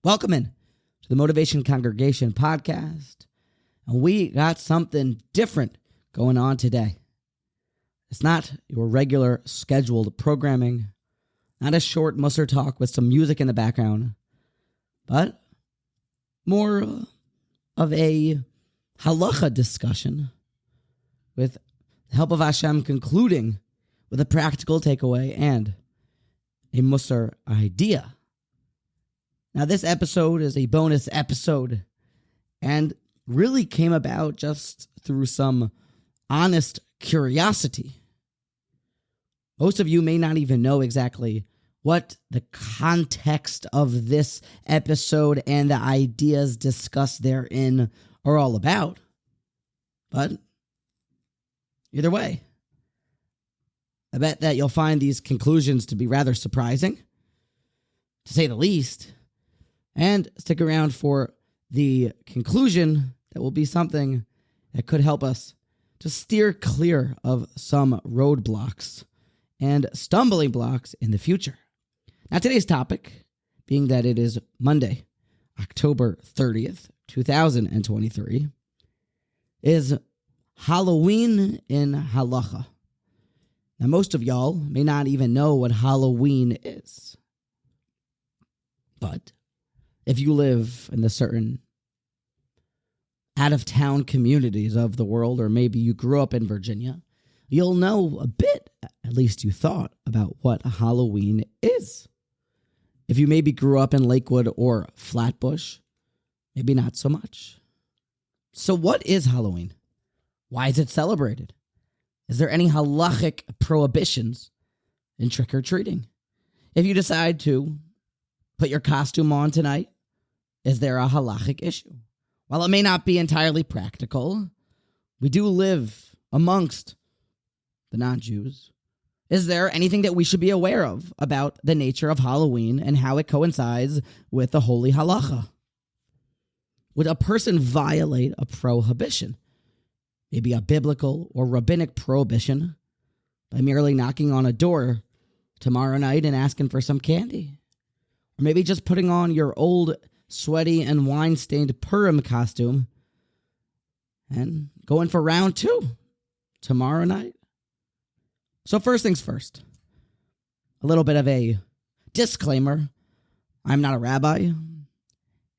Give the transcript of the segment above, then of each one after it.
Welcome in to the Motivation Congregation podcast. And we got something different going on today. It's not your regular scheduled programming, not a short Musar talk with some music in the background, but more of a Halacha discussion with the help of Hashem concluding with a practical takeaway and a Musar idea. Now, this episode is a bonus episode and really came about just through some honest curiosity. Most of you may not even know exactly what the context of this episode and the ideas discussed therein are all about. But either way, I bet that you'll find these conclusions to be rather surprising, to say the least. And stick around for the conclusion that will be something that could help us to steer clear of some roadblocks and stumbling blocks in the future. Now, today's topic, being that it is Monday, October 30th, 2023, is Halloween in Halacha. Now, most of y'all may not even know what Halloween is. But if you live in the certain out-of-town communities of the world, or maybe you grew up in Virginia, you'll know a bit, at least you thought, about what Halloween is. If you maybe grew up in Lakewood or Flatbush, maybe not so much. So what is Halloween? Why is it celebrated? Is there any halachic prohibitions in trick-or-treating? If you decide to put your costume on tonight, is there a halachic issue? While it may not be entirely practical, we do live amongst the non-Jews. Is there anything that we should be aware of about the nature of Halloween and how it coincides with the holy halacha? Would a person violate a prohibition, maybe a biblical or rabbinic prohibition, by merely knocking on a door tomorrow night and asking for some candy? Or maybe just putting on your old, sweaty, and wine-stained Purim costume and going for round 2 tomorrow night? So first things first, a little bit of a disclaimer. I'm not a rabbi,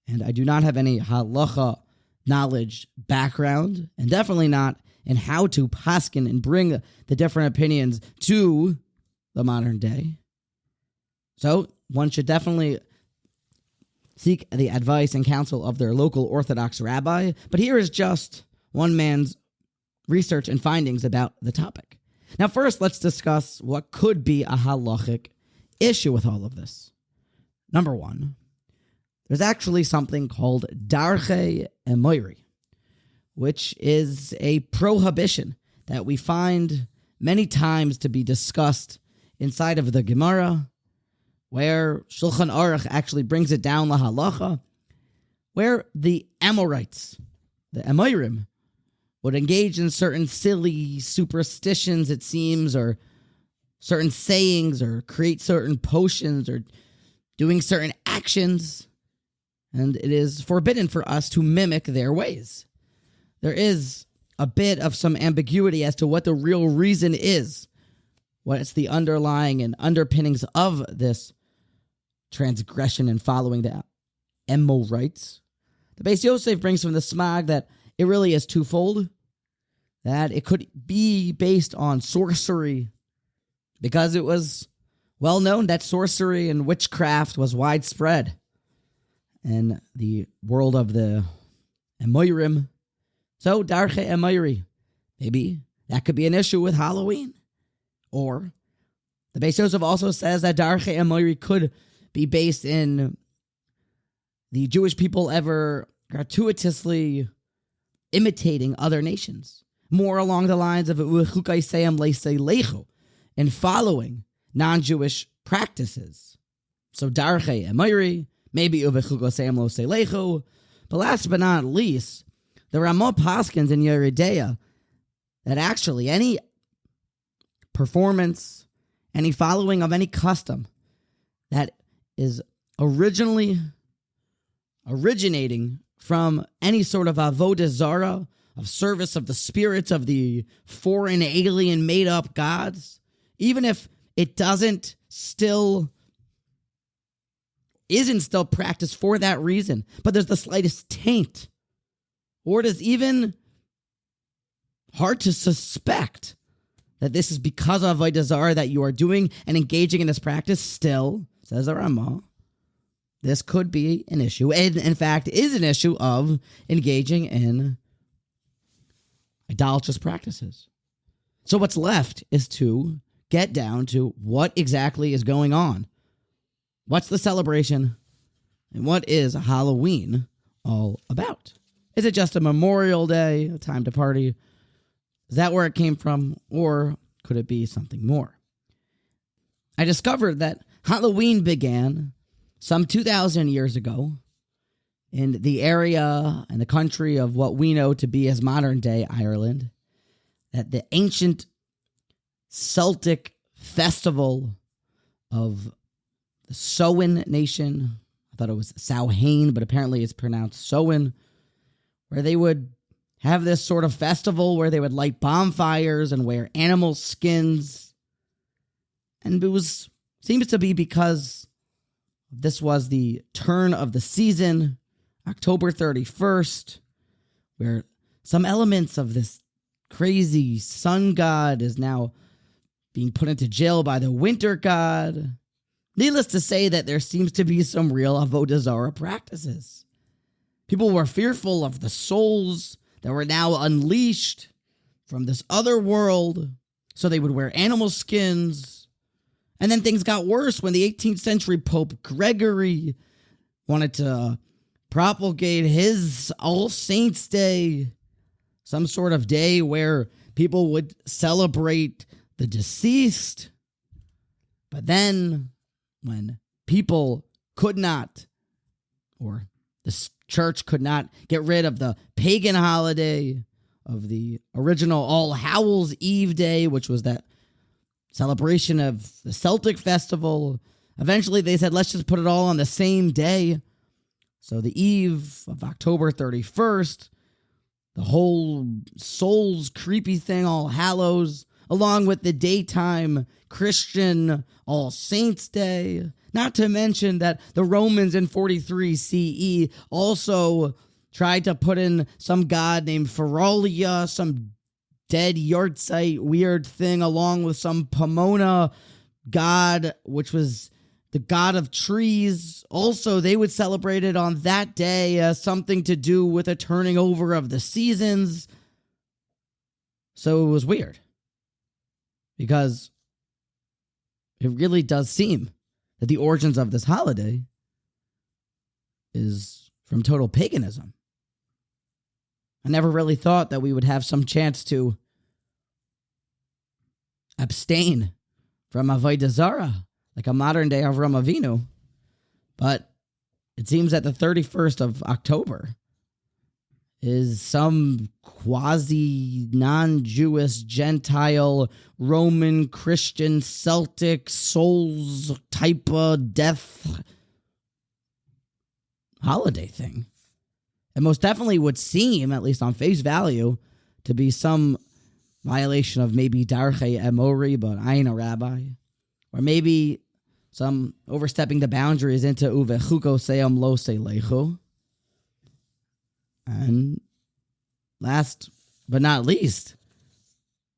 and I do not have any halacha knowledge background, and definitely not in how to paskin and bring the different opinions to the modern day. So one should definitely seek the advice and counsel of their local Orthodox rabbi, but here is just one man's research and findings about the topic. Now, first, let's discuss what could be a halachic issue with all of this. Number one, there's actually something called darchei emoiri, which is a prohibition that we find many times to be discussed inside of the Gemara, where Shulchan Aruch actually brings it down la halacha, where the Amorites, the Amorim, would engage in certain silly superstitions, it seems, or certain sayings, or create certain potions, or doing certain actions, and it is forbidden for us to mimic their ways. There is a bit of some ambiguity as to what the real reason is, what's the underlying and underpinnings of this transgression and following the Amorites. The Beis Yosef brings from the Smag that it really is twofold, that it could be based on sorcery, because it was well known that sorcery and witchcraft was widespread in the world of the Amorim. So, darchei emoiri, maybe that could be an issue with Halloween. Or the Beis Yosef also says that darchei emoiri could be based in the Jewish people ever gratuitously imitating other nations, more along the lines of and following non-Jewish practices. So darchei emoiri, maybe but last but not least, the Ramah Paskins in Yeridea that actually any performance, any following of any custom that is originally originating from any sort of avodah zarah, of service of the spirits of the foreign, alien, made-up gods, even if it isn't still practiced for that reason, but there's the slightest taint, or it is even hard to suspect that this is because of avodah zarah that you are doing and engaging in this practice, still, says the Ramah, this could be an issue, and in fact is an issue of engaging in idolatrous practices. So what's left is to get down to what exactly is going on. What's the celebration? And what is Halloween all about? Is it just a Memorial Day, a time to party? Is that where it came from? Or could it be something more? I discovered that Halloween began some 2,000 years ago in the area and the country of what we know to be as modern-day Ireland, that the ancient Celtic festival of the Samhain nation, I thought it was Samhain, but apparently it's pronounced Samhain, where they would have this sort of festival where they would light bonfires and wear animal skins. And it seems to be because this was the turn of the season, October 31st, where some elements of this crazy sun god is now being put into jail by the winter god. Needless to say that there seems to be some real avodah zarah practices. People were fearful of the souls that were now unleashed from this other world, so they would wear animal skins. And then things got worse when the 18th century Pope Gregory wanted to propagate his All Saints' Day, some sort of day where people would celebrate the deceased. But then, when people could not, or the church could not get rid of the pagan holiday of the original All Hallows' Eve Day, which was that celebration of the Celtic festival, eventually they said, let's just put it all on the same day. So the eve of October 31st, the whole Souls creepy thing, All Hallows, along with the daytime Christian All Saints' Day. Not to mention that the Romans in 43 CE also tried to put in some god named Feralia, some dead yahrzeit weird thing, along with some Pomona god, which was the god of trees. Also, they would celebrate it on that day as something to do with a turning over of the seasons. So it was weird, because it really does seem that the origins of this holiday is from total paganism. I never really thought that we would have some chance to abstain from avodah zarah, like a modern-day Avram Avinu. But it seems that the 31st of October is some quasi-non-Jewish, Gentile, Roman, Christian, Celtic, souls type of death holiday thing. It most definitely would seem, at least on face value, to be some violation of maybe Darchei Emori, but I ain't a rabbi. Or maybe some overstepping the boundaries into Uvechuko Seam Lo Selechu. And last but not least,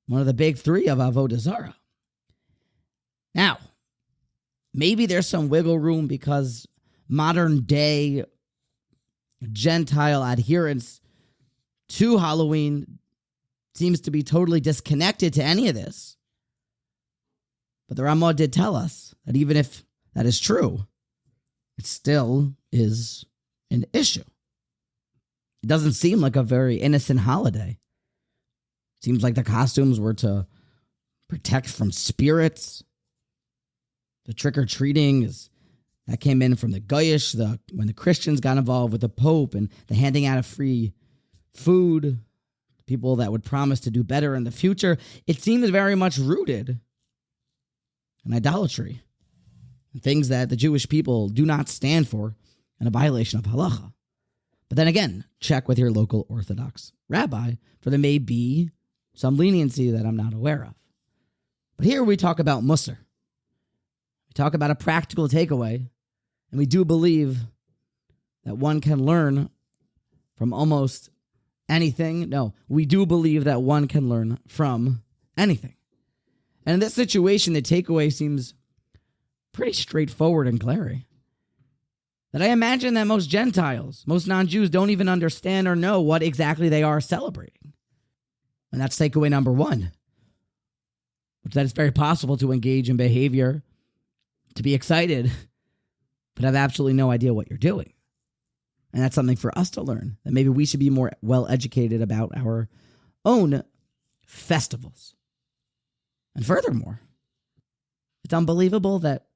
one of the big three of avodah zarah. Now, maybe there's some wiggle room because modern day Gentile adherence to Halloween seems to be totally disconnected to any of this. But the Ramah did tell us that even if that is true, it still is an issue. It doesn't seem like a very innocent holiday. It seems like the costumes were to protect from spirits. The trick-or-treating that came in from the Goyish, when the Christians got involved with the Pope and the handing out of free food, people that would promise to do better in the future. It seems very much rooted in idolatry and things that the Jewish people do not stand for and a violation of halacha. But then again, check with your local Orthodox rabbi, for there may be some leniency that I'm not aware of. But here we talk about musar. We talk about a practical takeaway, and we do believe that one can learn from almost anything. No, we do believe that one can learn from anything. And in this situation, the takeaway seems pretty straightforward and glaring. That I imagine that most Gentiles, most non-Jews, don't even understand or know what exactly they are celebrating. And that's takeaway number one. Which that it's very possible to engage in behavior, to be excited, but have absolutely no idea what you're doing. And that's something for us to learn, that maybe we should be more well-educated about our own festivals. And furthermore, it's unbelievable that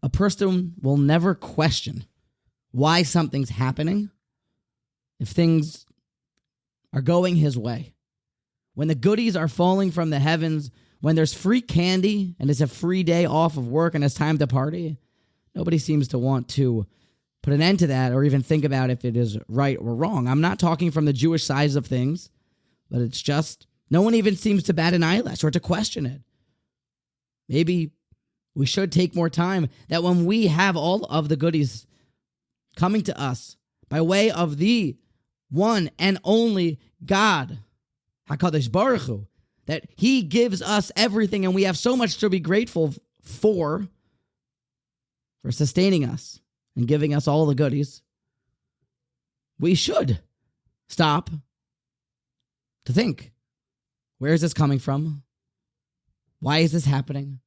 a person will never question why something's happening if things are going his way. When the goodies are falling from the heavens, when there's free candy and it's a free day off of work and it's time to party, nobody seems to want to put an end to that or even think about if it is right or wrong. I'm not talking from the Jewish side of things, but it's just no one even seems to bat an eyelash or to question it. Maybe we should take more time that when we have all of the goodies coming to us by way of the one and only God, HaKadosh Baruch Hu, that He gives us everything and we have so much to be grateful for sustaining us and giving us all the goodies, we should stop to think, where is this coming from? Why is this happening?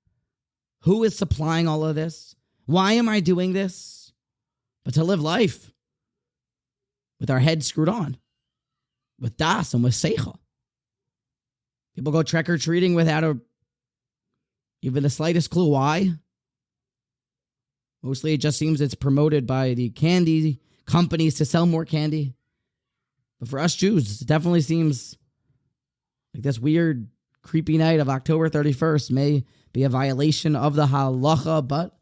Who is supplying all of this? Why am I doing this? But to live life with our heads screwed on, with das and with seichel. People go trick-or-treating without even the slightest clue why. Mostly it just seems it's promoted by the candy companies to sell more candy. But for us Jews, it definitely seems like this weird, creepy night of October 31st may be a violation of the halacha, but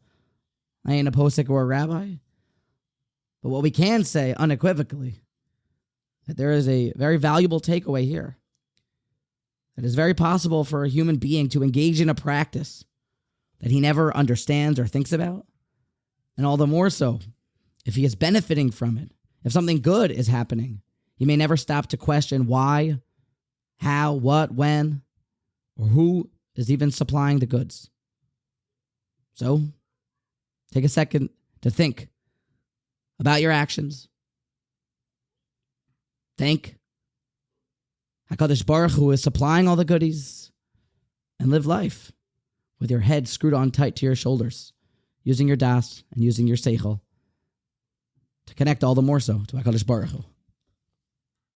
I ain't a posek or a rabbi. But what we can say unequivocally, that there is a very valuable takeaway here. It is very possible for a human being to engage in a practice that he never understands or thinks about. And all the more so, if he is benefiting from it, if something good is happening, he may never stop to question why, how, what, when, or who is even supplying the goods. So, take a second to think about your actions. Thank HaKadosh Baruch Hu is supplying all the goodies, and live life with your head screwed on tight to your shoulders, using your das and using your seichel to connect all the more so to HaKadosh Baruch Hu.